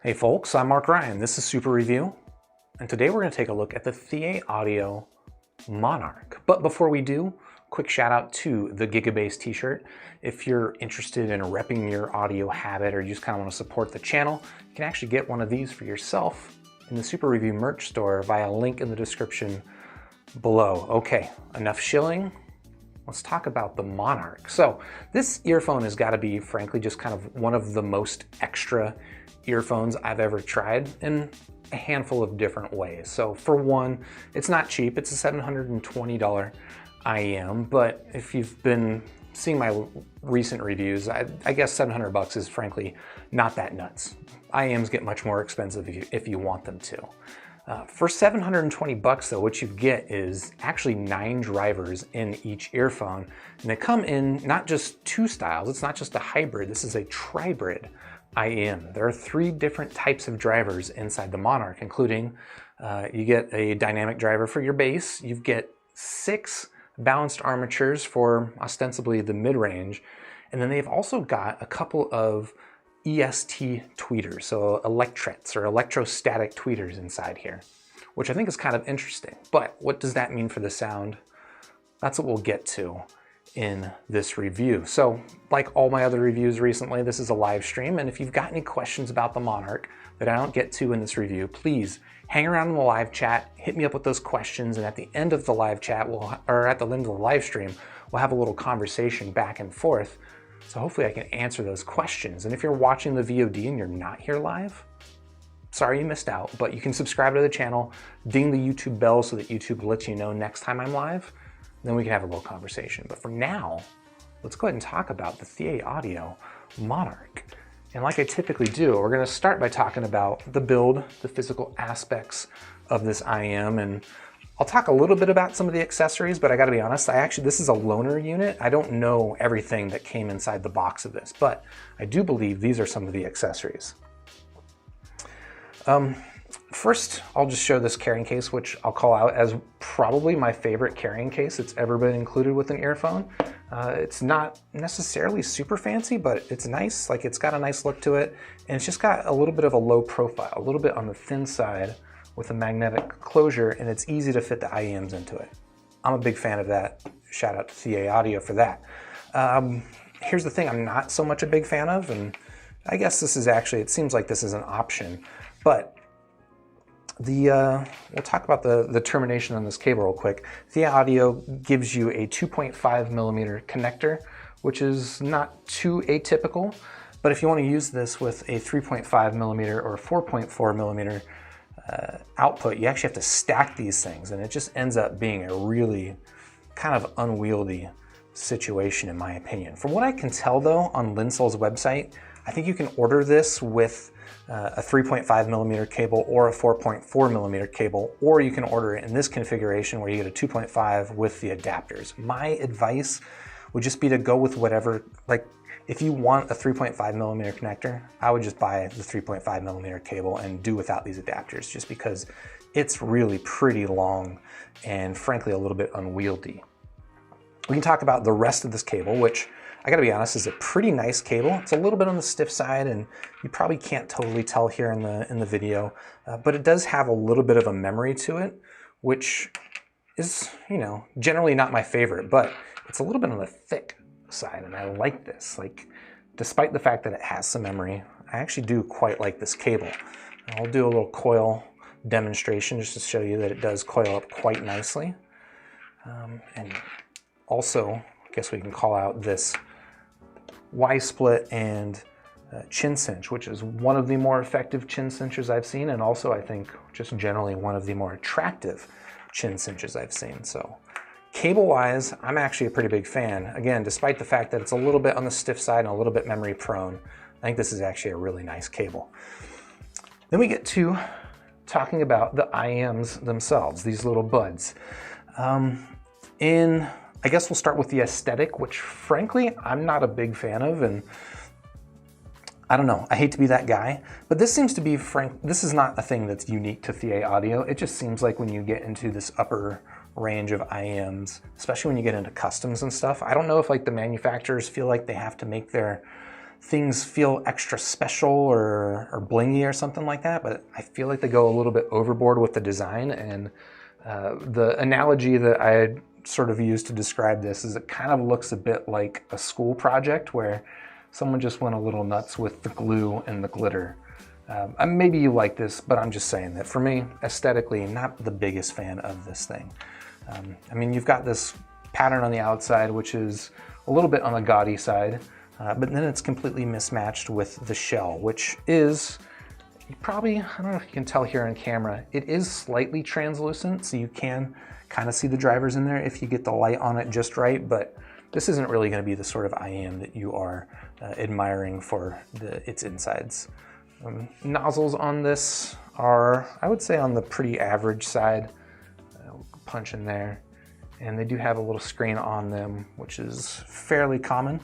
Hey folks, I'm Mark Ryan. This is Super Review, and today we're going to take a look at the ThieAudio Monarch. But before we do, quick shout out to the Gigabase t-shirt. If you're interested in repping your audio habit or you just kind of want to support the channel, you can actually get one of these for yourself in the Super Review merch store via a link in the description below. Okay, enough shilling. Let's talk about the Monarch. So this earphone has got to be, frankly, just kind of one of the most extra earphones I've ever tried in a handful of different ways. So for one, it's not cheap. It's a $720 IEM, but if you've been seeing my recent reviews, I guess 700 bucks is frankly not that nuts. IEMs get much more expensive if you want them to. For 720 bucks though, what you get is actually 9 drivers in each earphone, and they come in not just 2 styles, it's not just a hybrid, this is a tribrid IEM. There are 3 different types of drivers inside the Monarch, including you get a dynamic driver for your bass, you get 6 balanced armatures for ostensibly the mid-range, and then they've also got a couple of EST tweeters, so electrets or electrostatic tweeters inside here, which I think is kind of interesting. But what does that mean for the sound? That's what we'll get to in this review. So like all my other reviews recently, this is a live stream, and if you've got any questions about the Monarch that I don't get to in this review, please hang around in the live chat, hit me up with those questions, and at the end of the live chat, or at the end of the live stream, we'll have a little conversation back and forth. So hopefully I can answer those questions. And if you're watching the VOD and you're not here live, sorry you missed out, but you can subscribe to the channel, ding the YouTube bell so that YouTube lets you know next time I'm live, then we can have a little conversation. But for now, let's go ahead and talk about the ThieAudio Monarch. And like I typically do, we're gonna start by talking about the build, the physical aspects of this IEM, and I'll talk a little bit about some of the accessories, but I gotta be honest, this is a loaner unit. I don't know everything that came inside the box of this, but I do believe these are some of the accessories. First, I'll just show this carrying case, which I'll call out as probably my favorite carrying case that's ever been included with an earphone. It's not necessarily super fancy, but it's nice. Like, it's got a nice look to it, and it's just got a little bit of a low profile, a little bit on the thin side with a magnetic closure, and it's easy to fit the IEMs into it. I'm a big fan of that. Shout out to ThieAudio for that. Here's the thing I'm not so much a big fan of, and I guess this is actually, it seems like this is an option, but we'll talk about the termination on this cable real quick. ThieAudio gives you a 2.5 millimeter connector, which is not too atypical, but if you want to use this with a 3.5 millimeter or 4.4 millimeter output, you actually have to stack these things, and it just ends up being a really kind of unwieldy situation in my opinion. From what I can tell though on Linsol's website, I think you can order this with a 3.5 millimeter cable or a 4.4 millimeter cable, or you can order it in this configuration where you get a 2.5 with the adapters. My advice would just be to go with whatever, like if you want a 3.5 millimeter connector, I would just buy the 3.5 millimeter cable and do without these adapters, just because it's really pretty long and frankly a little bit unwieldy. We can talk about the rest of this cable, which I gotta be honest, is a pretty nice cable. It's a little bit on the stiff side, and you probably can't totally tell here in the video, but it does have a little bit of a memory to it, which is, you know, generally not my favorite, but it's a little bit on the thick side, and I like this. Like, despite the fact that it has some memory, I actually do quite like this cable. I'll do a little coil demonstration just to show you that it does coil up quite nicely. And also, I guess we can call out this Y-split and chin cinch, which is one of the more effective chin cinchers I've seen, and also I think just generally one of the more attractive chin cinches I've seen. So cable-wise, I'm actually a pretty big fan. Again, despite the fact that it's a little bit on the stiff side and a little bit memory prone, I think this is actually a really nice cable. Then we get to talking about the IEMs themselves, these little buds. I guess we'll start with the aesthetic, which frankly, I'm not a big fan of, and I don't know, I hate to be that guy, but this seems to be, this is not a thing that's unique to ThieAudio. It just seems like when you get into this upper range of IEMs, especially when you get into customs and stuff, I don't know if like the manufacturers feel like they have to make their things feel extra special or blingy or something like that, but I feel like they go a little bit overboard with the design. And the analogy that I sort of used to describe this is it kind of looks a bit like a school project where someone just went a little nuts with the glue and the glitter. Maybe you like this, but I'm just saying that for me, aesthetically, not the biggest fan of this thing. I mean, you've got this pattern on the outside, which is a little bit on the gaudy side, but then it's completely mismatched with the shell, which is probably, I don't know if you can tell here on camera, it is slightly translucent, so you can kind of see the drivers in there if you get the light on it just right, but this isn't really going to be the sort of IM that you are admiring for its insides. Nozzles on this are, I would say, on the pretty average side. Punch in there, and they do have a little screen on them, which is fairly common.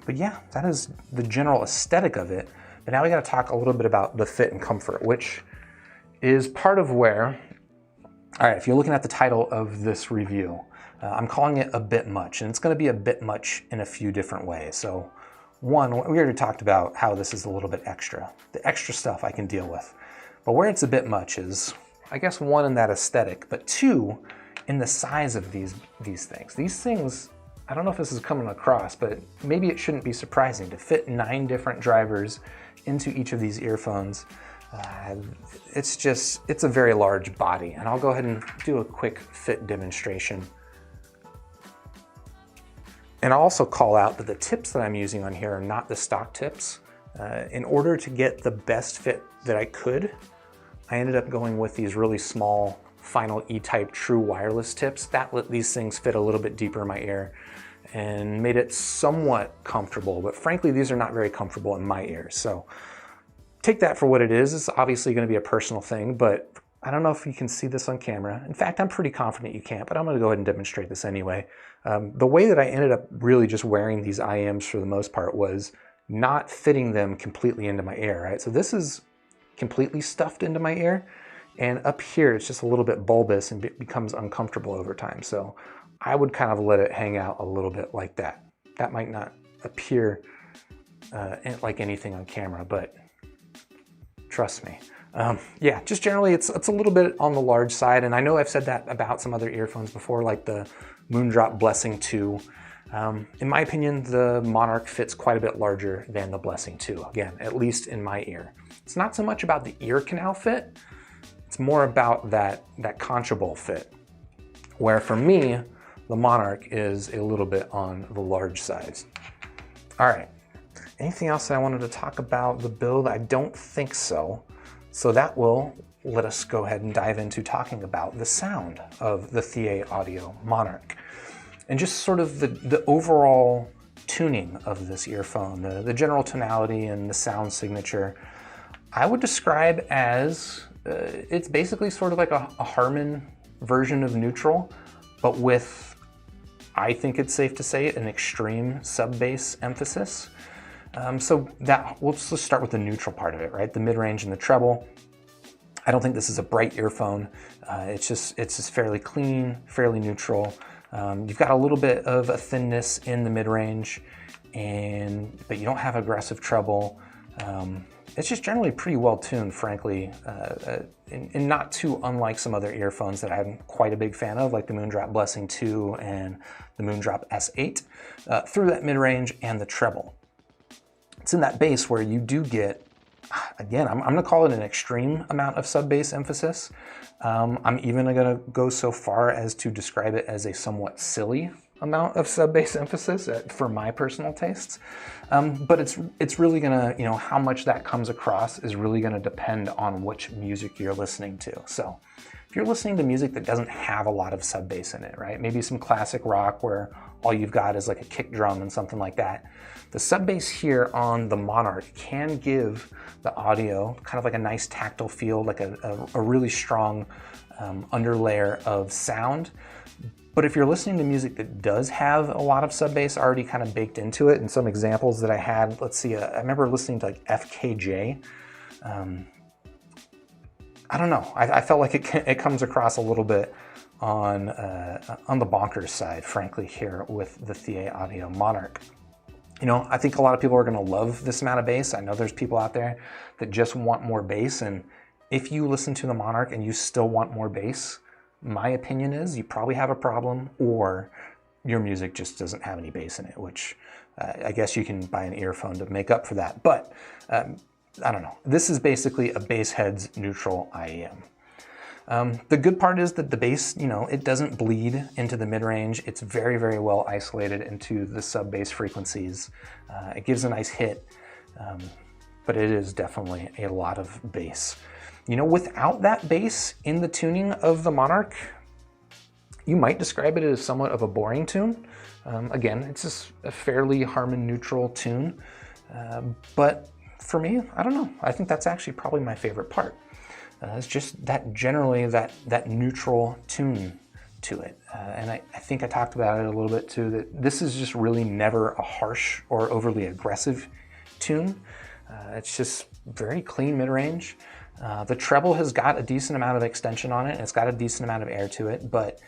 But yeah, that is the general aesthetic of it. But now we got to talk a little bit about the fit and comfort, which is part of where, all right, if you're looking at the title of this review, I'm calling it a bit much, and it's going to be a bit much in a few different ways. So one, we already talked about how this is a little bit extra. The extra stuff I can deal with. But where it's a bit much is, I guess, one, in that aesthetic, but two, in the size of these things. These things, I don't know if this is coming across, but maybe it shouldn't be surprising to fit 9 different drivers into each of these earphones. It's a very large body, and I'll go ahead and do a quick fit demonstration. And I'll also call out that the tips that I'm using on here are not the stock tips. In order to get the best fit that I could, I ended up going with these really small Final E-type true wireless tips. That let these things fit a little bit deeper in my ear and made it somewhat comfortable, but frankly, these are not very comfortable in my ears. So take that for what it is. It's obviously going to be a personal thing, but I don't know if you can see this on camera. In fact, I'm pretty confident you can't, but I'm going to go ahead and demonstrate this anyway. The way that I ended up really just wearing these IMs for the most part was not fitting them completely into my ear, right? So this is completely stuffed into my ear, and up here it's just a little bit bulbous and becomes uncomfortable over time. So I would kind of let it hang out a little bit like that. That might not appear like anything on camera, but trust me. Yeah, just generally it's a little bit on the large side, and I know I've said that about some other earphones before, like the Moondrop Blessing 2. In my opinion, the Monarch fits quite a bit larger than the Blessing 2, again, at least in my ear. It's not so much about the ear canal fit, it's more about that concha bowl fit, where for me, the Monarch is a little bit on the large side. All right, anything else that I wanted to talk about the build? I don't think so. So that will let us go ahead and dive into talking about the sound of the ThieAudio Monarch and just sort of the overall tuning of this earphone, the general tonality and the sound signature. I would describe as, it's basically sort of like a Harman version of neutral, but with, I think it's safe to say, an extreme sub-bass emphasis. So let's just start with the neutral part of it, right? The mid-range and the treble. I don't think this is a bright earphone. It's just fairly clean, fairly neutral. You've got a little bit of a thinness in the mid-range, but you don't have aggressive treble. It's just generally pretty well tuned, frankly, and not too unlike some other earphones that I'm quite a big fan of, like the Moondrop Blessing 2 and the Moondrop S8, through that mid-range and the treble. It's in that bass where you do get, again, I'm going to call it an extreme amount of sub-bass emphasis. I'm even going to go so far as to describe it as a somewhat silly amount of sub-bass emphasis for my personal tastes. But it's really going to, how much that comes across is really going to depend on which music you're listening to. So if you're listening to music that doesn't have a lot of sub-bass in it, right? Maybe some classic rock where all you've got is like a kick drum and something like that. The sub-bass here on the Monarch can give the audio kind of like a nice tactile feel, like a really strong underlayer of sound. But if you're listening to music that does have a lot of sub-bass already kind of baked into it, and some examples that I had, let's see, I remember listening to like FKJ. I don't know, I felt like it comes across a little bit on the bonkers side, frankly, here with the ThieAudio Monarch. You know, I think a lot of people are going to love this amount of bass. I know there's people out there that just want more bass, and if you listen to the Monarch and you still want more bass, my opinion is you probably have a problem, or your music just doesn't have any bass in it, which I guess you can buy an earphone to make up for that. But I don't know. This is basically a bass heads neutral IEM. The good part is that the bass, you know, it doesn't bleed into the mid-range. It's very, very well isolated into the sub-bass frequencies. It gives a nice hit, but it is definitely a lot of bass. You know, without that bass in the tuning of the Monarch, you might describe it as somewhat of a boring tune. Again, it's just a fairly harmon neutral tune, but for me, I don't know. I think that's actually probably my favorite part. It's just that generally that neutral tune to it. And I think I talked about it a little bit too, that this is just really never a harsh or overly aggressive tune. It's just very clean mid-range. The treble has got a decent amount of extension on it, and it's got a decent amount of air to it, but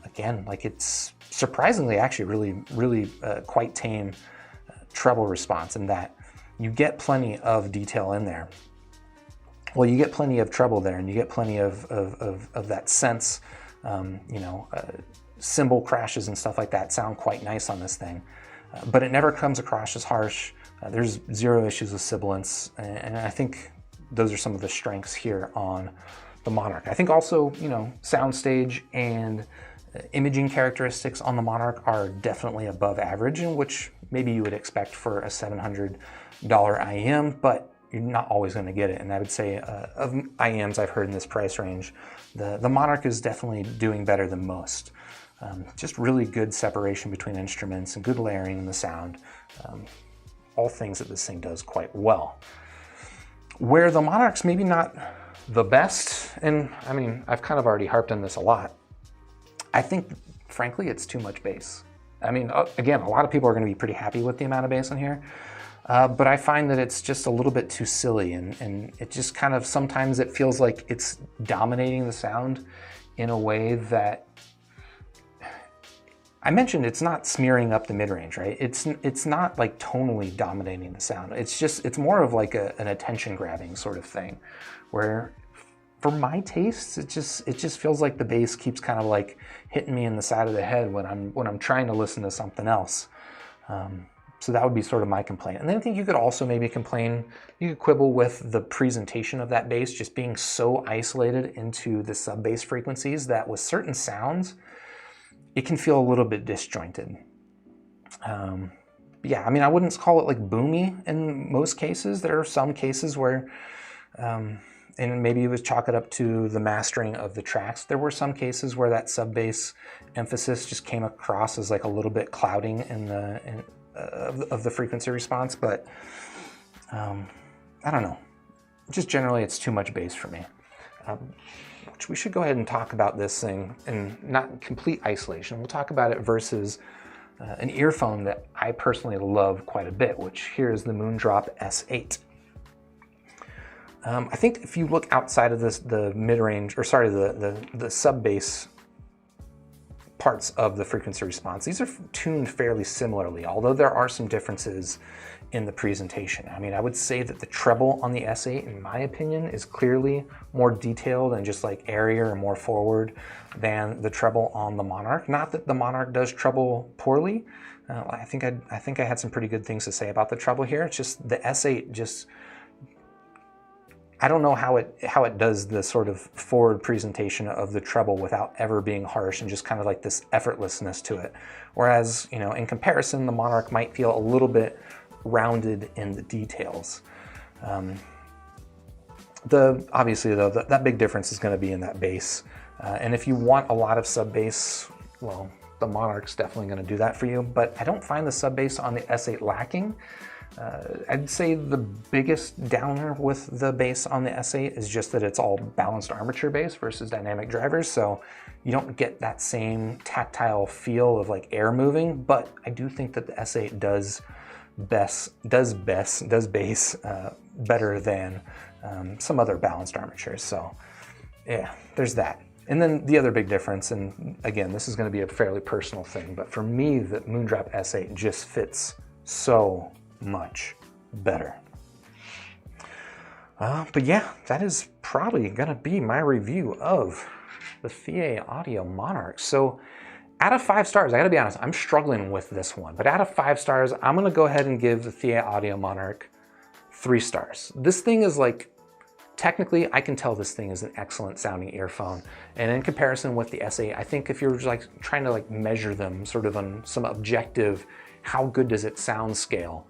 again, like it's surprisingly actually really quite tame treble response in that you get plenty of detail in there. Well, you get plenty of treble there, and you get plenty of that sense, you know, cymbal crashes and stuff like that sound quite nice on this thing, but it never comes across as harsh. There's zero issues with sibilance, and I think those are some of the strengths here on the Monarch. I think also, you know, soundstage and imaging characteristics on the Monarch are definitely above average, in which maybe you would expect for a $700 IEM, but you're not always going to get it. And I would say of IEMs I've heard in this price range, the Monarch is definitely doing better than most. Just really good separation between instruments and good layering in the sound. All things that this thing does quite well. Where the Monarch's maybe not the best, and I mean, I've kind of already harped on this a lot, I think, frankly, it's too much bass. I mean, again, a lot of people are going to be pretty happy with the amount of bass on here, but I find that it's just a little bit too silly, and it just kind of, sometimes it feels like it's dominating the sound in a way that, I mentioned it's not smearing up the mid-range, right? It's not like tonally dominating the sound. It's more of like an attention-grabbing sort of thing, where for my tastes, it just feels like the bass keeps kind of like hitting me in the side of the head when I'm trying to listen to something else. So that would be sort of my complaint. And then I think you could also maybe you could quibble with the presentation of that bass just being so isolated into the sub-bass frequencies that with certain sounds, it can feel a little bit disjointed. Yeah, I mean, I wouldn't call it like boomy in most cases. There are some cases where, and maybe it was chalk it up to the mastering of the tracks. There were some cases where that sub-bass emphasis just came across as like a little bit clouding of the frequency response, but I don't know. Just generally, it's too much bass for me. Which we should go ahead and talk about this thing in not complete isolation. We'll talk about it versus an earphone that I personally love quite a bit, which here is the Moondrop S8. I think if you look outside of this, the mid-range, or sorry, the sub-bass parts of the frequency response, these are tuned fairly similarly, although there are some differences in the presentation. I mean, I would say that the treble on the S8, in my opinion, is clearly more detailed and just like airier and more forward than the treble on the Monarch. Not that the Monarch does treble poorly. I think I had some pretty good things to say about the treble here. It's just the S8 just, I don't know how it does the sort of forward presentation of the treble without ever being harsh and just kind of like this effortlessness to it. Whereas, you know, in comparison, the Monarch might feel a little bit rounded in the details. Obviously though, that big difference is going to be in that bass. And if you want a lot of sub bass, well, the Monarch's definitely going to do that for you. But I don't find the sub bass on the S8 lacking. I'd say the biggest downer with the bass on the S8 is just that it's all balanced armature bass versus dynamic drivers, so you don't get that same tactile feel of like air moving. But I do think that the S8 does bass better than some other balanced armatures. So yeah, there's that. And then the other big difference, and again, this is going to be a fairly personal thing, but for me, the Moondrop S8 just fits so much better. But yeah, that is probably gonna be my review of the ThieAudio Monarch. So out of 5 stars, I gotta be honest, I'm struggling with this one, but out of 5 stars, I'm gonna go ahead and give the ThieAudio Monarch 3 stars. This thing is like, technically, I can tell this thing is an excellent sounding earphone. And in comparison with the S8, I think if you're like trying to like measure them sort of on some objective, how good does it sound scale,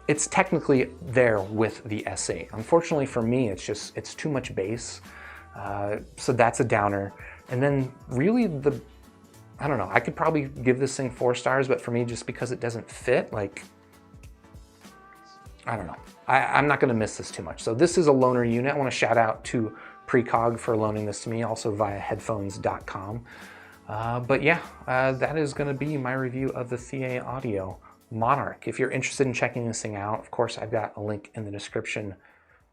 it's technically there with the S8. Unfortunately for me, it's too much bass. So that's a downer. And then really I don't know, I could probably give this thing 4 stars, but for me, just because it doesn't fit, like, I don't know. I'm not gonna miss this too much. So this is a loaner unit. I wanna shout out to Precog for loaning this to me, also via headphones.com. But yeah, that is gonna be my review of the ThieAudio Monarch. If you're interested in checking this thing out, of course, I've got a link in the description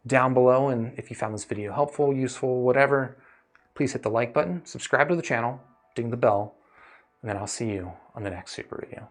down below. And if you found this video helpful, useful, whatever, please hit the like button, subscribe to the channel, ding the bell, and then I'll see you on the next super video.